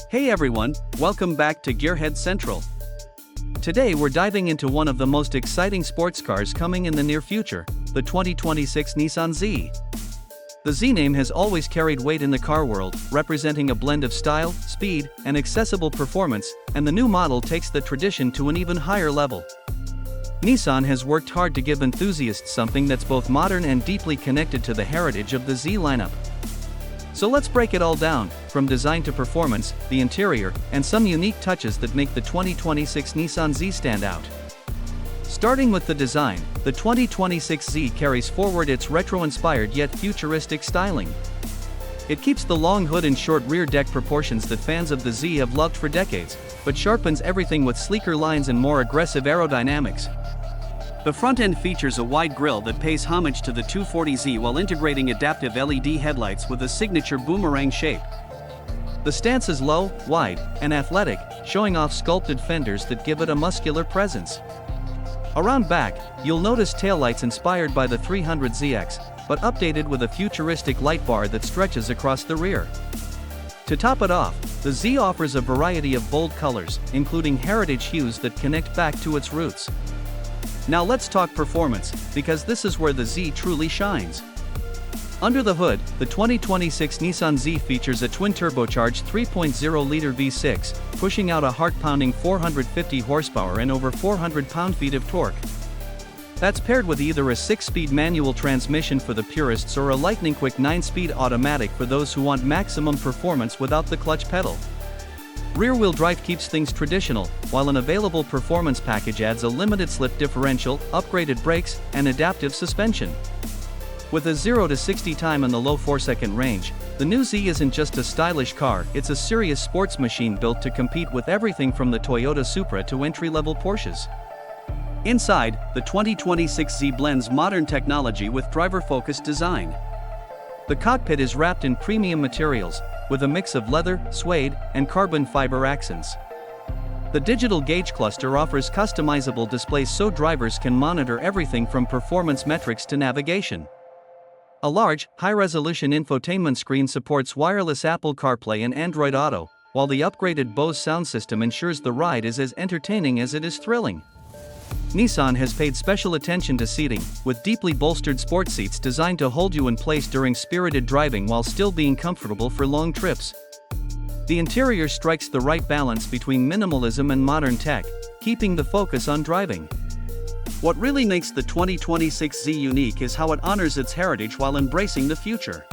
Hey everyone, welcome back to Gearhead Central. Today we're diving into one of the most exciting sports cars coming in the near future, the 2026 Nissan Z. The Z name has always carried weight in the car world, representing a blend of style, speed, and accessible performance, and the new model takes the tradition to an even higher level. Nissan has worked hard to give enthusiasts something that's both modern and deeply connected to the heritage of the Z lineup. So let's break it all down, from design to performance, the interior, and some unique touches that make the 2026 Nissan Z stand out. Starting with the design, the 2026 Z carries forward its retro-inspired yet futuristic styling. It keeps the long hood and short rear deck proportions that fans of the Z have loved for decades, but sharpens everything with sleeker lines and more aggressive aerodynamics. The front end features a wide grille that pays homage to the 240Z while integrating adaptive LED headlights with a signature boomerang shape. The stance is low, wide, and athletic, showing off sculpted fenders that give it a muscular presence. Around back, you'll notice taillights inspired by the 300ZX, but updated with a futuristic light bar that stretches across the rear. To top it off, the Z offers a variety of bold colors, including heritage hues that connect back to its roots. Now let's talk performance, because this is where the Z truly shines. Under the hood, the 2026 Nissan Z features a twin-turbocharged 3.0-liter V6, pushing out a heart-pounding 450 horsepower and over 400 pound-feet of torque. That's paired with either a 6-speed manual transmission for the purists or a lightning-quick 9-speed automatic for those who want maximum performance without the clutch pedal. Rear-wheel drive keeps things traditional, while an available performance package adds a limited slip differential, upgraded brakes, and adaptive suspension. With a 0 to 60 time in the low 4-second range, the new Z isn't just a stylish car, it's a serious sports machine built to compete with everything from the Toyota Supra to entry-level Porsches. Inside, the 2026 Z blends modern technology with driver-focused design. The cockpit is wrapped in premium materials, with a mix of leather, suede, and carbon fiber accents. The digital gauge cluster offers customizable displays so drivers can monitor everything from performance metrics to navigation. A large, high-resolution infotainment screen supports wireless Apple CarPlay and Android Auto, while the upgraded Bose sound system ensures the ride is as entertaining as it is thrilling. Nissan has paid special attention to seating, with deeply bolstered sport seats designed to hold you in place during spirited driving while still being comfortable for long trips. The interior strikes the right balance between minimalism and modern tech, keeping the focus on driving. What really makes the 2026 Z unique is how it honors its heritage while embracing the future.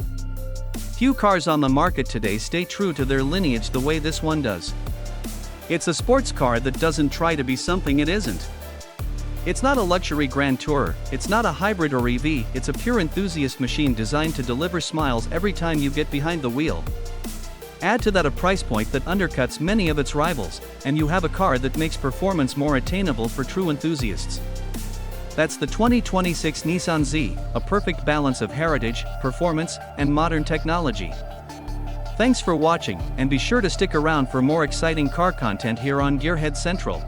Few cars on the market today stay true to their lineage the way this one does. It's a sports car that doesn't try to be something it isn't. It's not a luxury grand tourer, it's not a hybrid or EV, it's a pure enthusiast machine designed to deliver smiles every time you get behind the wheel. Add to that a price point that undercuts many of its rivals, and you have a car that makes performance more attainable for true enthusiasts. That's the 2026 Nissan Z, a perfect balance of heritage, performance, and modern technology. Thanks for watching, and be sure to stick around for more exciting car content here on Gearhead Central.